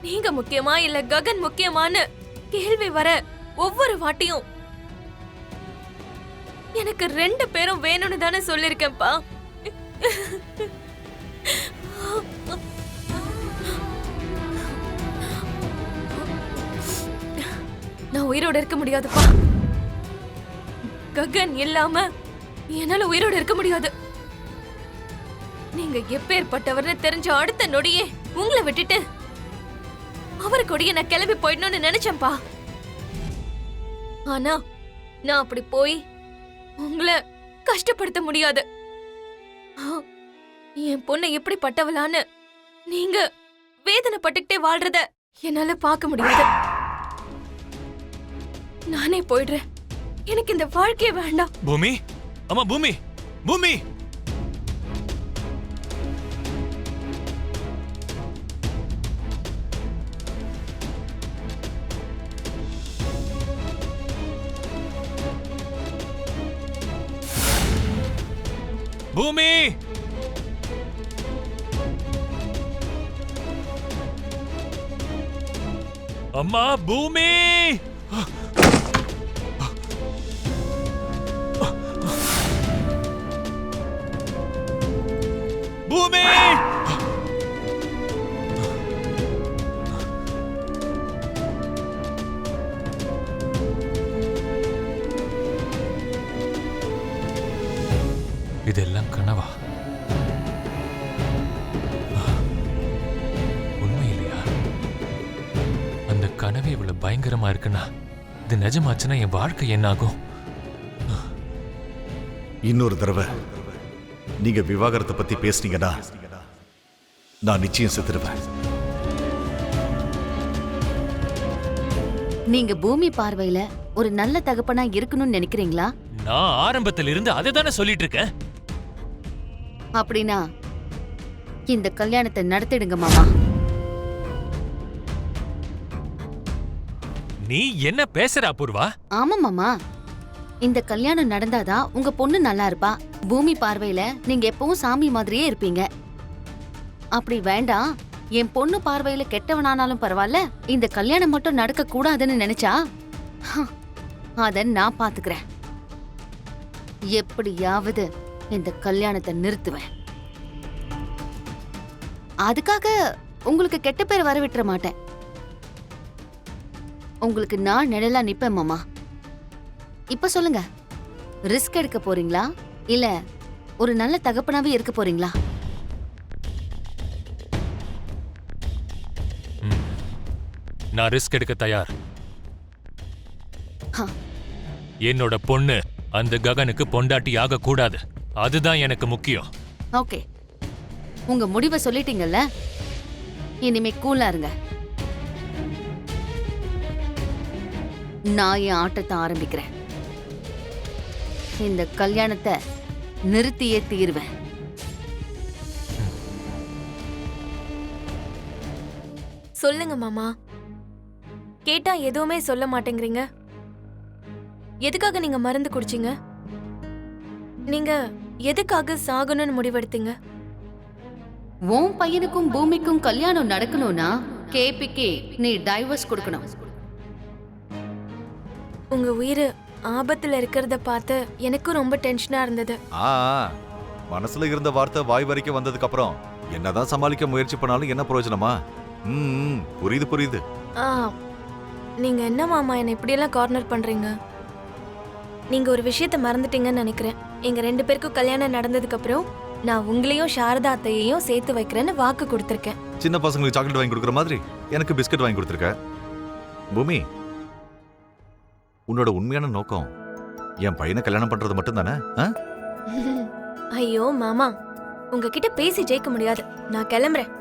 நீங்க முக்கியமா இல்ல ககன் முக்கியமான்னு கேள்வி வர ஒவ்வொரு வாட்டியும் எனக்கு 2 பேரும் வேணும்னு தானே சொல்லிருக்கேன்ப்பா. நான் உயிரோட இருக்க முடியாதுப்பா. ககன் இல்லாம என்னால உயிரோட இருக்க முடியாது. நீங்க எப்பேற்பட்டவர்னு தெரிஞ்ச அடுத்த நொடியே உங்களை விட்டுட்டு அவரு கூடயே நான் கிளம்பி போயிடணும்னு நினைச்சேன்ப்பா. ஆனா நான் அப்படி போய் உங்களை கஷ்டப்படுத்த முடியாது. என் பொண்ணு எப்படிப்பட்டவளான்னு நீங்க வேதனைப்பட்டுக்கிட்டே வாழ்றத என்னால பார்க்க முடியாது. நானே போயிடுறேன். எனக்கு இந்த வாழ்க்கையே வேண்டாம். பூமி, அம்மா பூமி, பூமி. பூமி, அம்மா பூமி. பூமி, இதெல்லாம் கனவா? உண்மையிலையா? அந்த கனவே இவ்வளவு பயங்கரமா இருக்குன்னா இது நிஜமாச்சுன்னா என் வாழ்க்கை என்ன ஆகும்? இன்னொரு தடவை நீங்க விவாகரத்தை பத்தி பேசுனீங்கன்னா நான் நிச்சயம் செத்துருவேன். நீங்க பூமி பார்வையில ஒரு நல்ல தகப்பனா இருக்கணும்னு நினைக்கிறீங்களா? நான் ஆரம்பத்துல இருந்து அதை தானே சொல்லிட்டு இருக்கேன். அப்படின்னா இந்த கல்யாணத்தை நடத்திடுங்க மாமா. நீ என்ன பேசுற அபூர்வா? ஆமா மாமா, இந்த கல்யாணம் நடந்தாதான் உங்க பொண்ணு நல்லா இருப்பா. பூமி பார்வையில நீங்க எப்பவும் சாமி மாதிரியே இருப்பீங்க. அப்படி வேண்டாம், என் பொண்ணு பார்வையில கெட்டவனானாலும் பரவாயில்ல, இந்த கல்யாணம் மட்டும் நடக்க கூடாதுன்னு நினைச்சா அத நான் பாத்துக்கிறேன். எப்படியாவது இந்த கல்யாணத்தை நிறுத்துவேன். அதுக்காக உங்களுக்கு கெட்ட பேர் வர விட்டுற மாட்டேன். உங்களுக்கு நான் நிழலா நிப்பேன் மாமா. இப்ப சொல்லுங்க, ரிஸ்க் எடுக்க போறீங்களா இல்ல ஒரு நல்ல தகப்பனாவே இருக்க போறீங்களா? நான் ரிஸ்க் எடுக்க தயார். ஹ. என்னோட பொண்ணு அந்த ககனுக்கு பொண்டாட்டி ஆக கூடாது. அதுதான் எனக்கு முக்கியம். ஓகே, உங்க முடிவை சொல்லிட்டீங்கல்ல, இனிமே கூலா இருங்க. நான் என் ஆட்டத்தை ஆரம்பிக்கிறேன். இந்த கல்யாணத்தை நிறுத்தியே தீருவேன். சொல்லுங்க மாமா. கேட்டா எதுவுமே சொல்ல மாட்டேங்கிறீங்க. எதுக்காக நீங்க மருந்து குடிச்சீங்க? நீங்க எதுக்காக சாகணும்னு முடிவெடுத்தீங்க? உன் பையனுக்கும் பூமிக்கும் கல்யாணம் நடக்கணும்னா கேபிக்கு நீ டைவர்ஸ் கொடுக்கணும். உங்க உயிர் ஆபத்துல இருக்கிறத பார்த்து எனக்கும் ரொம்ப டென்ஷனா இருந்தது. மனசுல இருந்த வார்த்தை வாய் வரைக்கும் வந்ததுக்கு அப்புறம் என்னதான் சமாளிக்க முயற்சி பண்ணாலும் என்ன பிரயோஜனமா? புரியுது புரியுது. நீங்க என்ன மாமா என்ன இப்படியெல்லாம் கார்னர் பண்றீங்க? நீங்க ஒரு விஷயத்த மறந்துட்டீங்கன்னு நினைக்கிறேன். எங்க 2 பேருக்கும் கல்யாணம் நடந்ததுக்கு அப்புறம் நான் உங்களையும் சாரதா அத்தையையும் சேர்த்து வைக்கிறேன்னு வாக்கு கொடுத்திருக்கேன். சின்ன பசங்களுக்கு சாக்லேட் வாங்கி கொடுக்குற மாதிரி எனக்கு பிஸ்கட் வாங்கி கொடுத்துருக்க. பூமி, உன்னோட உண்மையான நோக்கம் என் பையனை கல்யாணம் பண்றது மட்டும் தானே? ஐயோ மாமா, உங்ககிட்ட பேசி ஜெயிக்க முடியாது. நான் கிளம்புறேன்.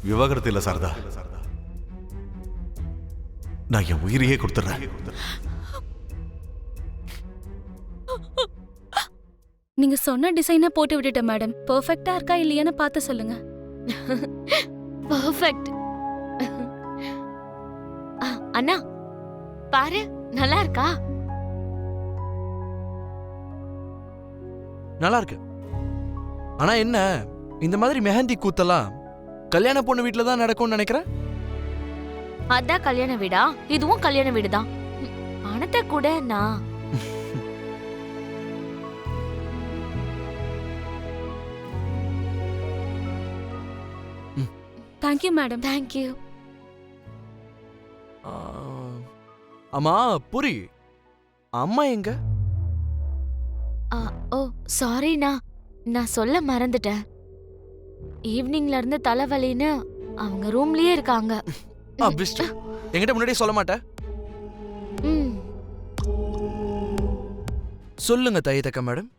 விவாகரத்து இல்ல சாரதா, நான் என் உயிரையே கொடுத்துறேன். நீங்க சொன்ன டிசைனை போட்டு விட்டுட்டேன் மேடம். பெர்ஃபெக்ட்டா இருக்கா இல்லையான்னு பார்த்து சொல்லுங்க. பெர்ஃபெக்ட். அண்ணா பாரு, நல்லா இருக்கா? நல்லா இருக்கு. ஆனா என்ன, இந்த மாதிரி மெஹந்தி கூத்தெல்லாம் கல்யாண பொண்ணு வீட்டுல தான் நடக்கும்னு நினைக்கிறேன். அதான் கல்யாண வீடா? இதுவும் கல்யாண வீடுதான். பணத்தை கூட நான் தேங்க்யூ மேடம். தேங்க்யூ. அம்மா புரி, அம்மா எங்க? ஓ சாரிண்ணா, நான் சொல்ல மறந்துட்டேன். ஈவினிங்ல இருந்து தலைவலின்னு அவங்க ரூம்லயே இருக்காங்க. பெஸ்ட். என்கிட்ட முன்னாடியே சொல்ல மாட்டேன். ம். சொல்லுங்க தையத்தக்கா மேடம்.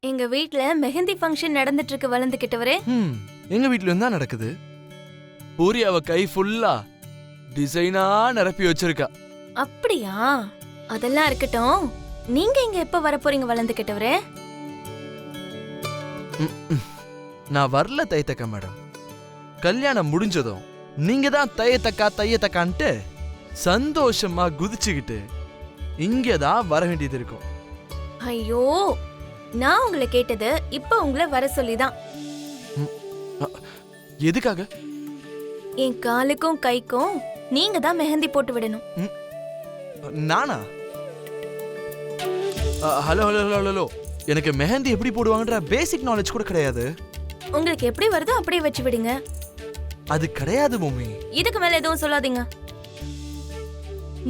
எங்க வீட்ல மெஹந்தி ஃபங்க்ஷன் நடந்துட்டு இருக்கு வளர்ந்துகிட்டவரே. எங்க வீட்லயும் தான் நடக்குது. பூரி அவ கை ஃபுல்லா டிசைனா நிரப்பி வச்சிருக்கா. அப்படியா? அதெல்லாம் இருக்கட்டும். நீங்க இங்க எப்ப வர போறீங்க வளர்ந்துகிட்டவரே? நான் வரல தையத்தக்கா மேடம். கல்யாணம் முடிஞ்சதும் நீங்க தான் தையத்தக்கான்ட்டு சந்தோஷமா குதிச்சுக்கிட்டு இங்கதான் வர வேண்டியது இருக்கும். ஐயோ, நான் உங்களை கேட்டது இப்ப உங்களை வர சொல்லிதான். எதுக்காக? என் காலுக்கும் கைக்கும் நீங்க தான் மெஹந்தி போட்டு விடணும். நானா? ஹலோ ஹலோ ஹலோ ஹலோ, எனக்கு மெஹந்தி எப்படி போடுவாங்கன்ற பேசிக் நாலேஜ் கூட கிடையாது. உங்களுக்கு எப்படி வருதோ அப்படியே வச்சு விடுங்க. அது கிடையாது மம்மி. இதுக்கு மேல எதுவும் சொல்லாதீங்க.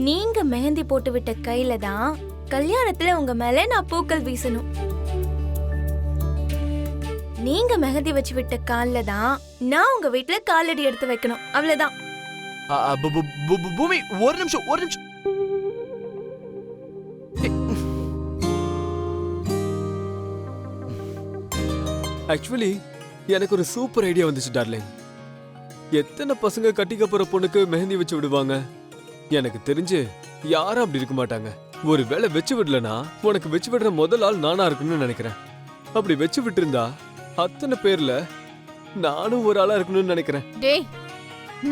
நீங்க மெஹந்தி போட்டு விட்ட கையில தான் கல்யாணத்துல உங்க மேல நான் பூக்கள் வீசணும். நீங்க மெஹந்தி வச்சு விட்ட கால்ல தான் நான் உங்க வீட்டுல காலடி எடுத்து வைக்கணும். அவ்வளவுதான். பூமி ஒரு நிமிஷம் ஒரு நிமிஷம். ஆக்சுவலி எனக்கு ஒரு சூப்பர் ஐடியா வந்துச்சு டார்லிங். எத்தனை பசங்க கட்டிக்க போற பொண்ணுக்கு மெஹந்தி வச்சு விடுவாங்க? எனக்கு தெரிஞ்சு யாரும் அப்படி இருக்க மாட்டாங்க. ஒரு வேளை வச்சு விடலனா உனக்கு வச்சு விடுற முதல் ஆள் நானா இருக்கணும்னு நினைக்கிறேன். அப்படி வச்சு விட்டு இருந்தா அத்தனை பேர்ல நானும் ஒரு ஆளா இருக்கணும்னு நினைக்கிறேன். டேய்,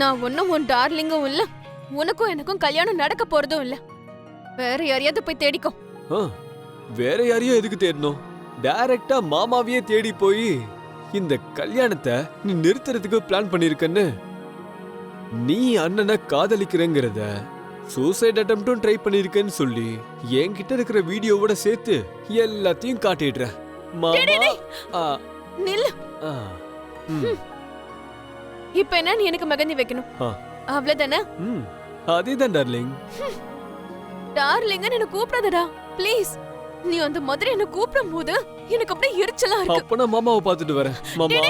நான் ஒன்னும் உன் டார்லிங்கும் இல்ல, உனக்கும் எனக்கும் கல்யாணம் நடக்க போறதும் இல்ல. வேற யாரையாவது போய் தேடிக்கோ. வேற யாரையும் எதுக்கு தேடணும்? டைரக்டா மாமாவையே தேடி போய் இந்த கல்யாணத்தை நீ நிறுத்துறதுக்கு பிளான் பண்ணிருக்கன்னு, நீ அண்ணனை காதலிக்கிறேங்கிறத சூசைட் அட்டெம்ப்டும் ட்ரை பண்ணிருக்கேன்னு சொல்லி என்கிட்ட இருக்கிற வீடியோவோட சேர்த்து எல்லாத்தையும் காட்டிடுற. நில்லு. இப்ப என்ன, நீ எனக்கு மெஹந்தி வைக்கணும் அவ்வளவுதானே? அதேதான் டார்லிங். டார்லிங்க என்ன கூப்பிடாதடா ப்ளீஸ். நீ அந்த மாதிரி என்ன கூப்பிடும் போது எனக்கு அப்படியே எரிச்சலா இருக்கு. அப்ப நான் மாமாவை பார்த்துட்டு வரேன். மாமா